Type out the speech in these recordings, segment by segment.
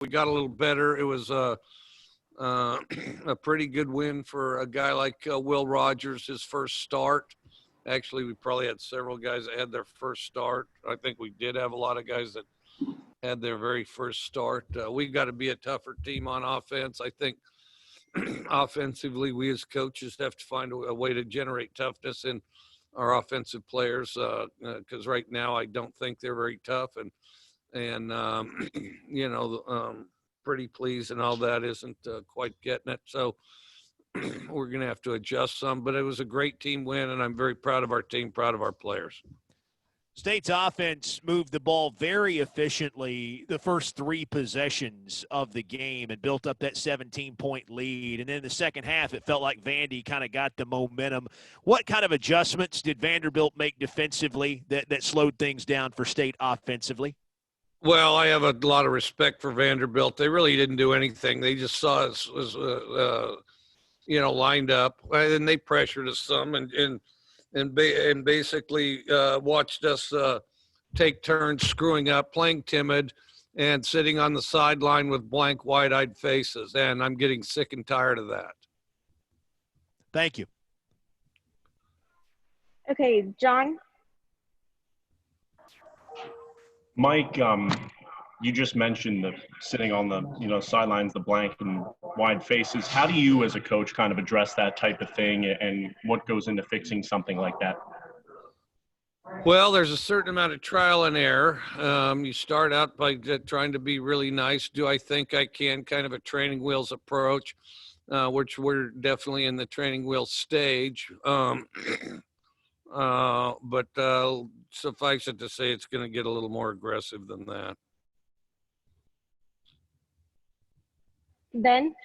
we got a little better. It was a pretty good win for a guy like Will Rogers, his first start. Actually, we probably had several guys that had their first start. I think we did have a lot of guys that had their very first start. We've got to be a tougher team on offense. I think offensively, we as coaches have to find a way to generate toughness in our offensive players because right now I don't think they're very tough. And pretty pleased and all that isn't quite getting it. So we're going to have to adjust some, but it was a great team win, and I'm very proud of our team, proud of our players. State's offense moved the ball very efficiently the first 3 possessions of the game and built up that 17-point lead. And then in the second half, it felt like Vandy kind of got the momentum. What kind of adjustments did Vanderbilt make defensively that slowed things down for State offensively? Well, I have a lot of respect for Vanderbilt. They really didn't do anything. They just saw us lined up, and they pressured us some, and basically watched us take turns screwing up, playing timid, and sitting on the sideline with blank, wide-eyed faces. And I'm getting sick and tired of that. Thank you. Okay, John. Mike, you just mentioned the sitting on the sidelines, the blank and wide faces. How do you as a coach kind of address that type of thing, and what goes into fixing something like that? Well, there's a certain amount of trial and error. You start out by trying to be really nice. Do I think I can? Kind of a training wheels approach, which we're definitely in the training wheels stage. But suffice it to say, it's going to get a little more aggressive than that. Ben?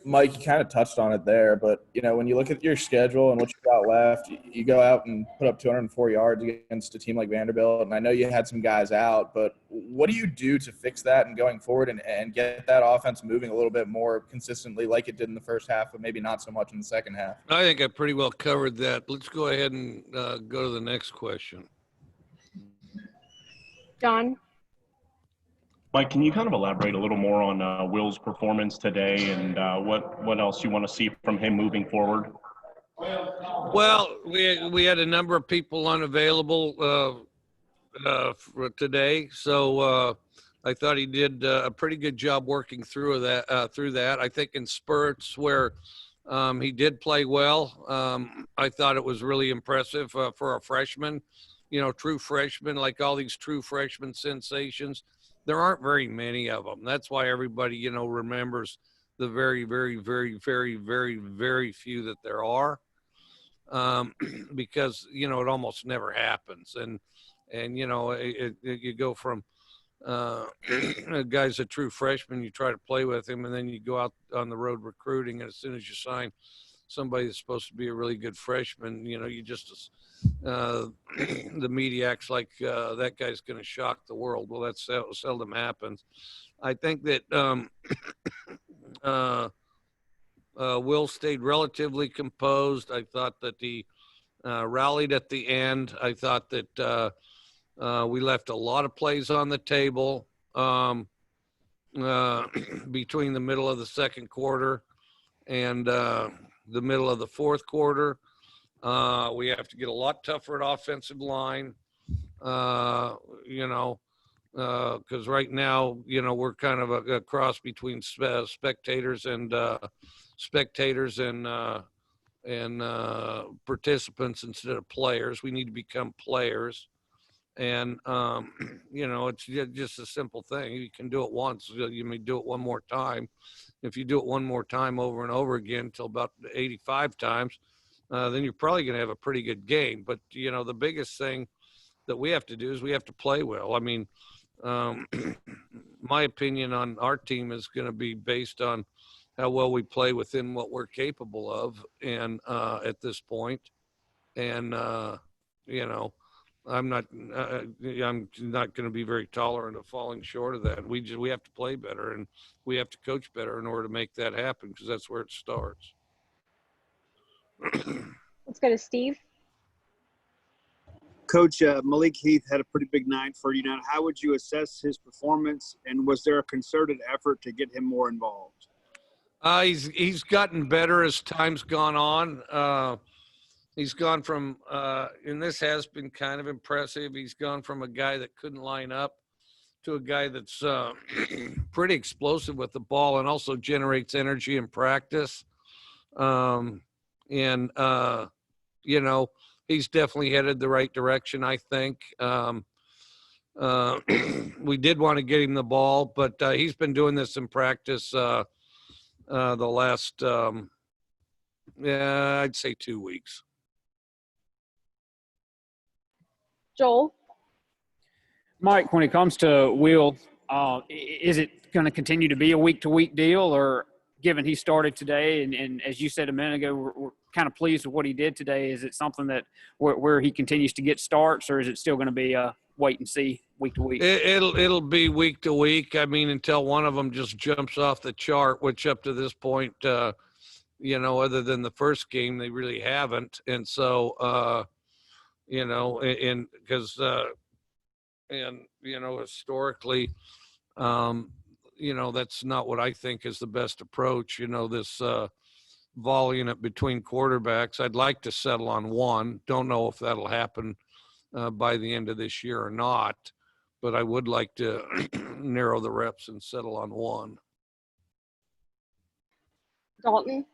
Mike, you kind of touched on it there, but, when you look at your schedule and what you got left, you go out and put up 204 yards against a team like Vanderbilt, and I know you had some guys out, but what do you do to fix that and going forward and get that offense moving a little bit more consistently like it did in the first half, but maybe not so much in the second half? I think I pretty well covered that. Let's go ahead and go to the next question. John? Mike, can you kind of elaborate a little more on Will's performance today and what else you want to see from him moving forward? Well, we had a number of people unavailable for today, so I thought he did a pretty good job working through that. I think in spurts where he did play well, I thought it was really impressive for a freshman, true freshman, like all these true freshman sensations. There aren't very many of them. That's why everybody, remembers the very, very, very, very, very, very few that there are, because, it almost never happens. And you go from a guy's a true freshman, you try to play with him, and then you go out on the road recruiting, and as soon as you sign somebody that's supposed to be a really good freshman, you just the media acts like that guy's going to shock the world. Well, that seldom happens. I think that Will stayed relatively composed. I thought that he rallied at the end. I thought that we left a lot of plays on the table between the middle of the second quarter and the middle of the fourth quarter. We have to get a lot tougher at offensive line, because right now, we're kind of a cross between spectators and participants instead of players. We need to become players. And, it's just a simple thing. You can do it once. You may do it one more time. If you do it one more time over and over again until about 85 times, then you're probably going to have a pretty good game. But, the biggest thing that we have to do is we have to play well. I mean, my opinion on our team is going to be based on how well we play within what we're capable of, and at this point. And, I'm not going to be very tolerant of falling short of that. We have to play better, and we have to coach better in order to make that happen, because that's where it starts. Let's go to Steve. Coach Malik Heath had a pretty big night for you. Now, how would you assess his performance, and was there a concerted effort to get him more involved? He's gotten better as time's gone on. He's gone from, and this has been kind of impressive. He's gone from a guy that couldn't line up to a guy that's pretty explosive with the ball and also generates energy in practice. You know, he's definitely headed the right direction, I think. We did want to get him the ball, but he's been doing this in practice the last, I'd say 2 weeks. Joel? Mike, when it comes to Will, is it going to continue to be a week-to-week deal, or given he started today and as you said a minute ago, we're kind of pleased with what he did today, is it something that where he continues to get starts, or is it still going to be a wait and see week to week? It'll be week to week. I mean, until one of them just jumps off the chart, which up to this point, you know, other than the first game, they really haven't. And so, you know, and because, and, you know, historically, you know, that's not what I think is the best approach. You know, this volleying it between quarterbacks. I'd like to settle on one. Don't know if that'll happen by the end of this year or not, but I would like to narrow the reps and settle on one. Dalton?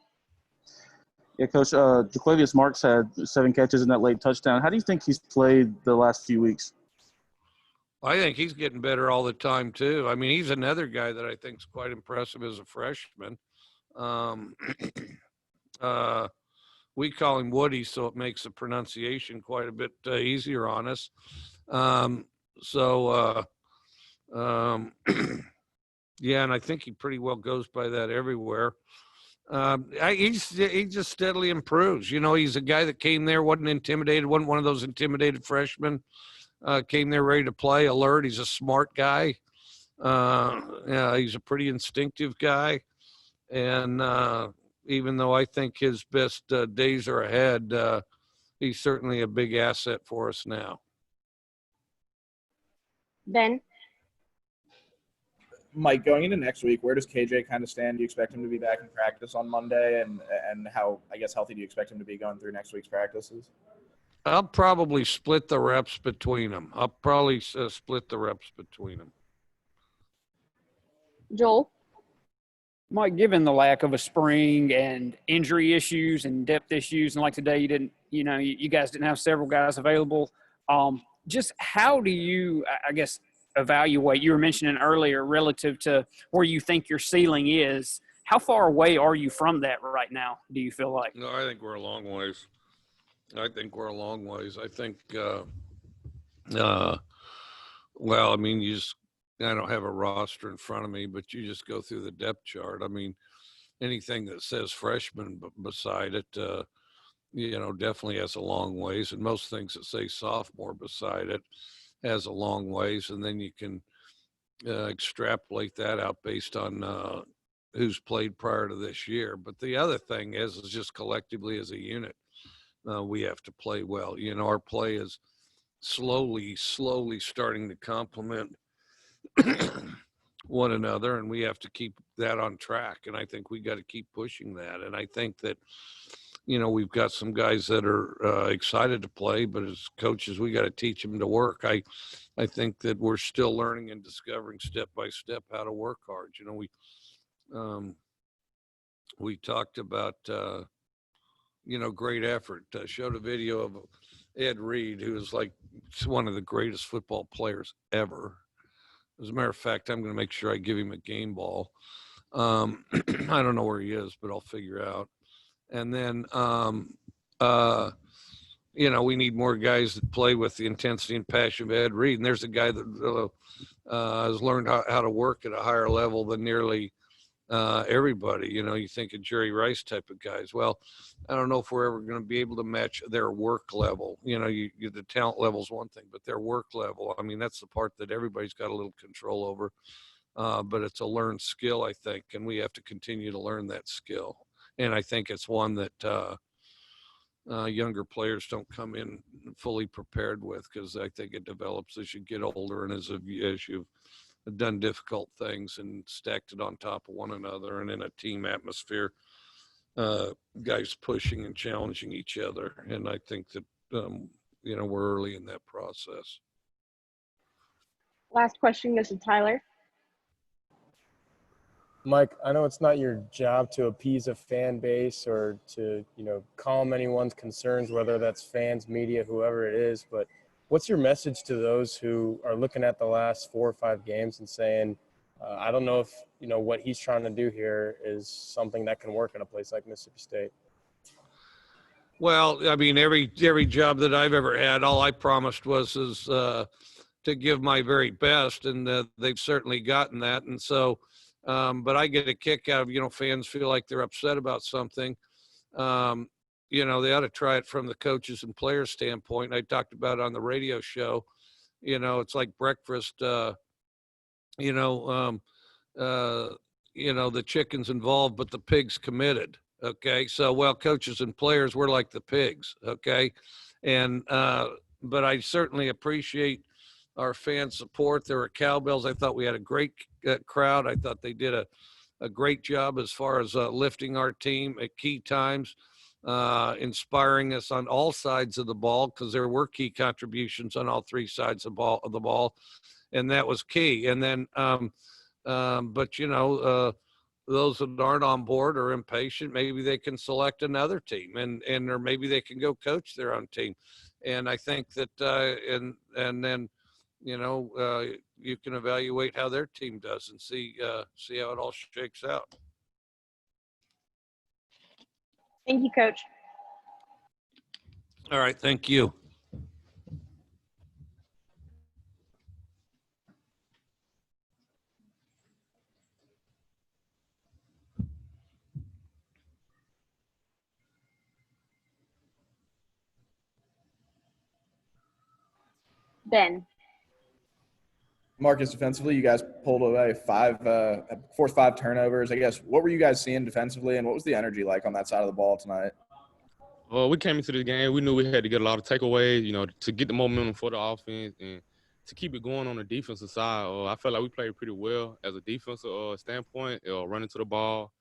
Yeah, Coach, Jaquavius Marks had 7 catches in that late touchdown. How do you think he's played the last few weeks? I think he's getting better all the time, too. I mean, he's another guy that I think is quite impressive as a freshman. We call him Woody, so it makes the pronunciation quite a bit easier on us. Yeah, and I think he pretty well goes by that everywhere. He just steadily improves. You know, he's a guy that came there, wasn't intimidated, wasn't one of those intimidated freshmen. Came there ready to play, alert. He's a smart guy. Yeah, he's a pretty instinctive guy. And even though I think his best days are ahead, he's certainly a big asset for us now. Ben? Mike, going into next week, where does KJ kind of stand? Do you expect him to be back in practice on Monday? And how, I guess, healthy do you expect him to be going through next week's practices? I'll probably split the reps between them. Joel? Mike, given the lack of a spring and injury issues and depth issues, and like today you guys didn't have several guys available, just how do you, I guess, evaluate, you were mentioning earlier, relative to where you think your ceiling is, how far away are you from that right now, do you feel like? No, I think we're a long ways. I think, well, I mean, I don't have a roster in front of me, but you just go through the depth chart. I mean, anything that says freshman beside it, you know, definitely has a long ways. And most things that say sophomore beside it has a long ways. And then you can extrapolate that out based on who's played prior to this year. But the other thing is just collectively as a unit, we have to play well. You know, our play is slowly starting to complement one another, and we have to keep that on track. And I think we got to keep pushing that. And I think that, you know, we've got some guys that are excited to play, but as coaches, we got to teach them to work. I think that we're still learning and discovering step by step how to work hard. You know, we talked about, you know, great effort. Showed a video of Ed Reed, who is like one of the greatest football players ever. As a matter of fact, I'm going to make sure I give him a game ball. I don't know where he is, but I'll figure out. And then, you know, we need more guys that play with the intensity and passion of Ed Reed. And there's a guy that has learned how to work at a higher level than nearly everybody. You know, you think of Jerry Rice type of guys. Well, I don't know if we're ever going to be able to match their work level. You know, the talent level is one thing, but their work level, I mean, that's the part that everybody's got a little control over. But it's a learned skill, I think, and we have to continue to learn that skill. And I think it's one that, younger players don't come in fully prepared with, because I think it develops as you get older and as you've done difficult things and stacked it on top of one another and in a team atmosphere, guys pushing and challenging each other. And I think that, we're early in that process. Last question goes to Tyler. Mike, I know it's not your job to appease a fan base or to, calm anyone's concerns, whether that's fans, media, whoever it is, but what's your message to those who are looking at the last 4 or 5 games and saying, I don't know if, what he's trying to do here is something that can work in a place like Mississippi State? Well, I mean, every job that I've ever had, all I promised was to give my very best, and they've certainly gotten that. And so, but I get a kick out of, fans feel like they're upset about something. They ought to try it from the coaches and players standpoint. I talked about it on the radio show. It's like breakfast. The chicken's involved, but the pig's committed. Okay. So, well, coaches and players, we're like the pigs. Okay. And, but I certainly appreciate our fan support. There were cowbells. I thought we had a great crowd. I thought they did a great job as far as lifting our team at key times, inspiring us on all sides of the ball, because there were key contributions on all 3 sides of the ball, and that was key. And then, but those that aren't on board or impatient, maybe they can select another team, or maybe they can go coach their own team. And I think that, and then, you can evaluate how their team does and see how it all shakes out. Thank you, Coach. All right. Thank you. Ben. Marcus, defensively, you guys pulled away 5 turnovers. I guess, what were you guys seeing defensively, and what was the energy like on that side of the ball tonight? Well, we came into the game. We knew we had to get a lot of takeaways, to get the momentum for the offense and to keep it going on the defensive side. I felt like we played pretty well as a defensive standpoint, running to the ball,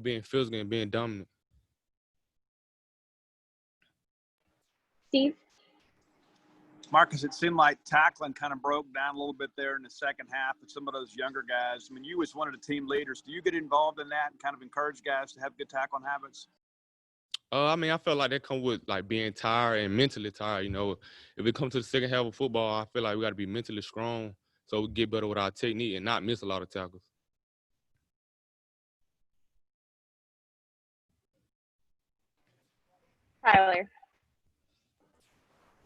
being physical and being dominant. Steve. Marcus, it seemed like tackling kind of broke down a little bit there in the second half with some of those younger guys. I mean, you was one of the team leaders. Do you get involved in that and kind of encourage guys to have good tackling habits? I felt like that come with being tired and mentally tired. If it comes to the second half of football, I feel like we got to be mentally strong so we get better with our technique and not miss a lot of tackles. Tyler.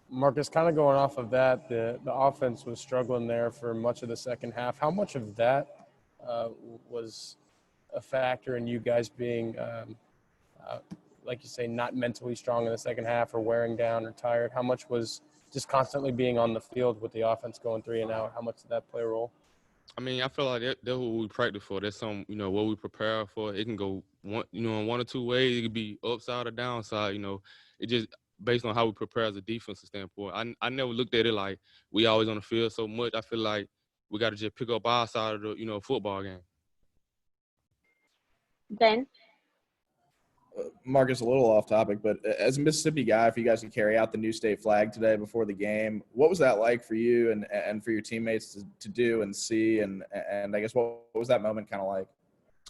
Marcus, kind of going off of that, the offense was struggling there for much of the second half. How much of that was a factor in you guys being, like you say, not mentally strong in the second half or wearing down or tired? How much was just constantly being on the field with the offense going 3 and out? How much did that play a role? I feel like that's what we practice for. That's what we prepare for. It can go in 1 or 2 ways. It could be upside or downside. It just based on how we prepare as a defensive standpoint. I never looked at it like we always on the field so much. I feel like we got to just pick up our side of the football game. Ben. Marcus, a little off topic, but as a Mississippi guy, if you guys could carry out the new state flag today before the game, what was that like for you and for your teammates to do and see? And I guess what was that moment kind of like?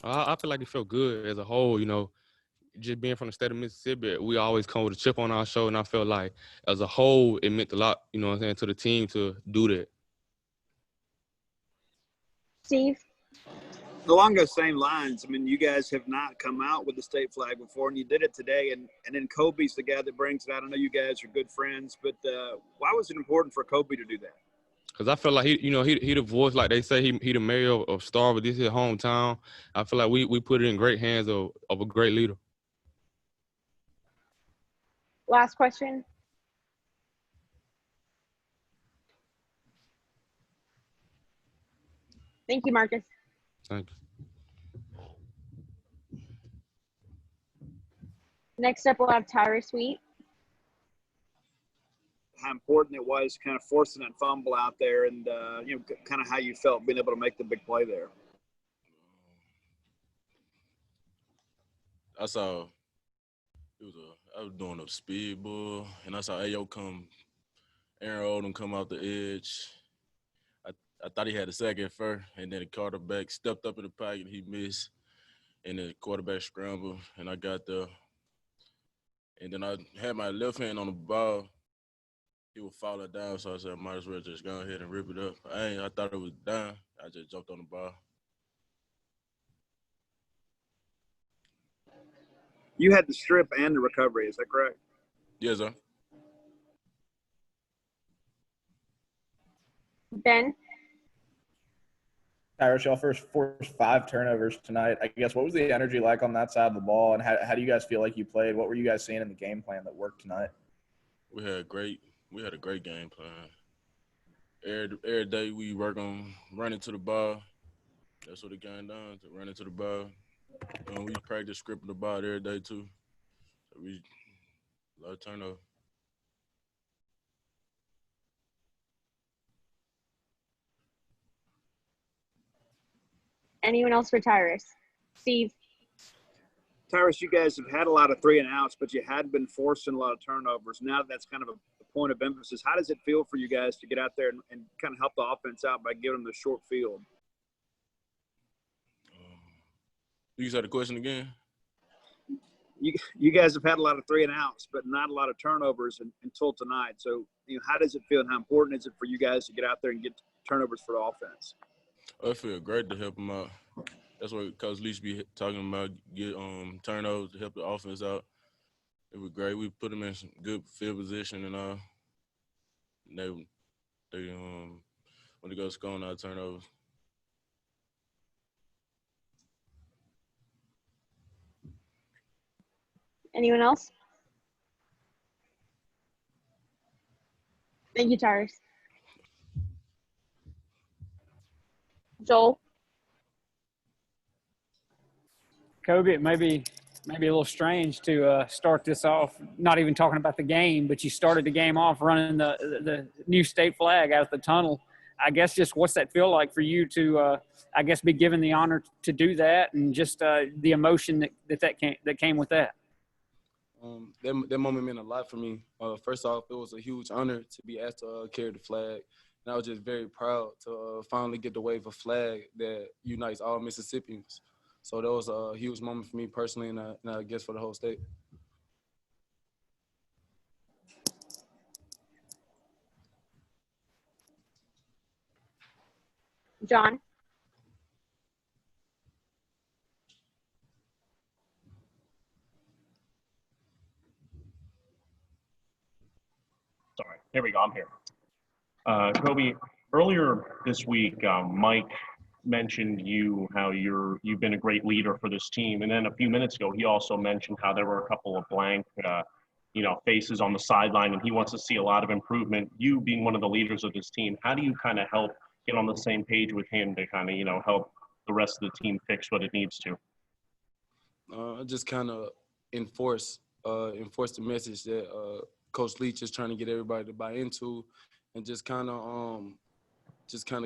I feel like it felt good as a whole, just being from the state of Mississippi. We always come with a chip on our shoulder, and I felt like as a whole, it meant a lot, to the team to do that. Steve. Along those same lines, I mean, you guys have not come out with the state flag before, and you did it today. And then Kobe's the guy that brings it out. I know you guys are good friends, but why was it important for Kobe to do that? Because I feel like he the voice, like they say, he the mayor of Starkville. This is his hometown. I feel like we put it in great hands of a great leader. Last question. Thank you, Marcus. Thank you. Next up, we'll have Tyler Sweet. how important it was kind of forcing that fumble out there and, kind of how you felt being able to make the big play there. I saw I was doing a speed bull, and I saw Ayo Aaron Odom come out the edge. I thought he had a second first, and then the quarterback stepped up in the pocket, he missed, and the quarterback scrambled, and I got there. And then I had my left hand on the ball. He was falling down, so I said I might as well just go ahead and rip it up. I thought it was down. I just jumped on the ball. You had the strip and the recovery, is that correct? Yes, sir. Ben, Tyrus, y'all forced 5 turnovers tonight. I guess what was the energy like on that side of the ball, and how do you guys feel like you played? What were you guys seeing in the game plan that worked tonight? We had a great game plan. Every day we work on running to the ball. That's what it came down to, running to the ball. We practice scripting the ball every day too. So we a lot of turnover. anyone else for Tyrus? Steve, Tyrus, you guys have had a lot of 3 and outs, but you had been forcing a lot of turnovers. Now that's kind of a point of emphasis. How does it feel for you guys to get out there and kind of help the offense out by giving them the short field? You said the question again? You guys have had a lot of 3 and outs, but not a lot of turnovers until tonight. So, how does it feel and how important is it for you guys to get out there and get turnovers for the offense? I feel great to help them out. That's what Coach Leach be talking about, get turnovers to help the offense out. It was great. We put them in some good field position and they when they go scoring out turnovers. anyone else? Thank you, Tyrus. Joel, Kobe, it may be a little strange to start this off, not even talking about the game, but you started the game off running the new state flag out of the tunnel. I guess just what's that feel like for you to, be given the honor to do that, and just the emotion that came with that? That moment meant a lot for me. First off, it was a huge honor to be asked to carry the flag. And I was just very proud to finally get to wave a flag that unites all Mississippians. So that was a huge moment for me personally, and I guess for the whole state. John, Sorry, here we go. I'm here. Kobe, earlier this week, Mike mentioned how you've been a great leader for this team, and then a few minutes ago, he also mentioned how there were a couple of blank, faces on the sideline, and he wants to see a lot of improvement. You being one of the leaders of this team, how do you kind of help get on the same page with him to kind of help the rest of the team fix what it needs to? Just kind of enforce the message that Coach Leach is trying to get everybody to buy into, and just kind of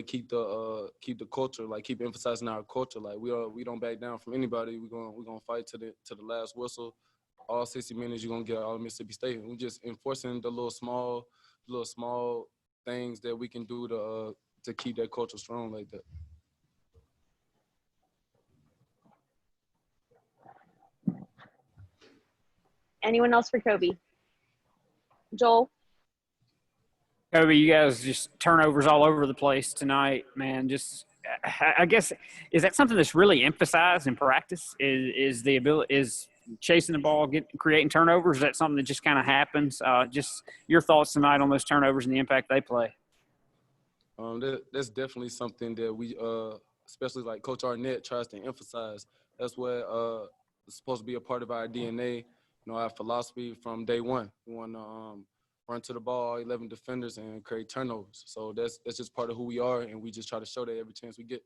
keep the culture, like keep emphasizing our culture. Like we don't back down from anybody. We're gonna fight to the last whistle. All 60 minutes, you're gonna get all Mississippi State. We're just enforcing the little small things that we can do to keep that culture strong like that. anyone else for Kobe? Joel, Kobe, you guys just turnovers all over the place tonight, man. Just, I guess, is that something that's really emphasized in practice? Is the ability, is chasing the ball, creating turnovers? Is that something that just kind of happens? Just your thoughts tonight on those turnovers and the impact they play. That's definitely something that we, especially like Coach Arnett, tries to emphasize. That's what is supposed to be a part of our DNA. Our philosophy from day one. We want to run to the ball, 11 defenders, and create turnovers. So that's just part of who we are, and we just try to show that every chance we get.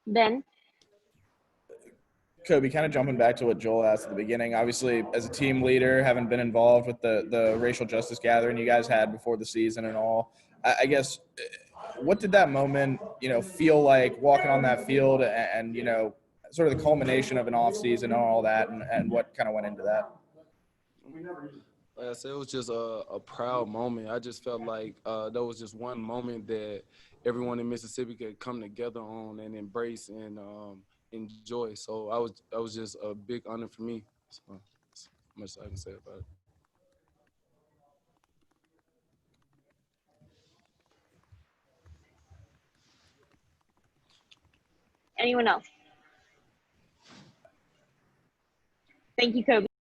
Ben, Kobe, kind of jumping back to what Joel asked at the beginning, obviously as a team leader, having been involved with the racial justice gathering you guys had before the season and all, I guess, what did that moment, feel like walking on that field and sort of the culmination of an off season and all that and what kind of went into that? Like I said, it was just a proud moment. I just felt like that was just one moment that everyone in Mississippi could come together on and embrace and enjoy. So I was just a big honor for me. So that's much I can say about it. Anyone else? Thank you, Kobe.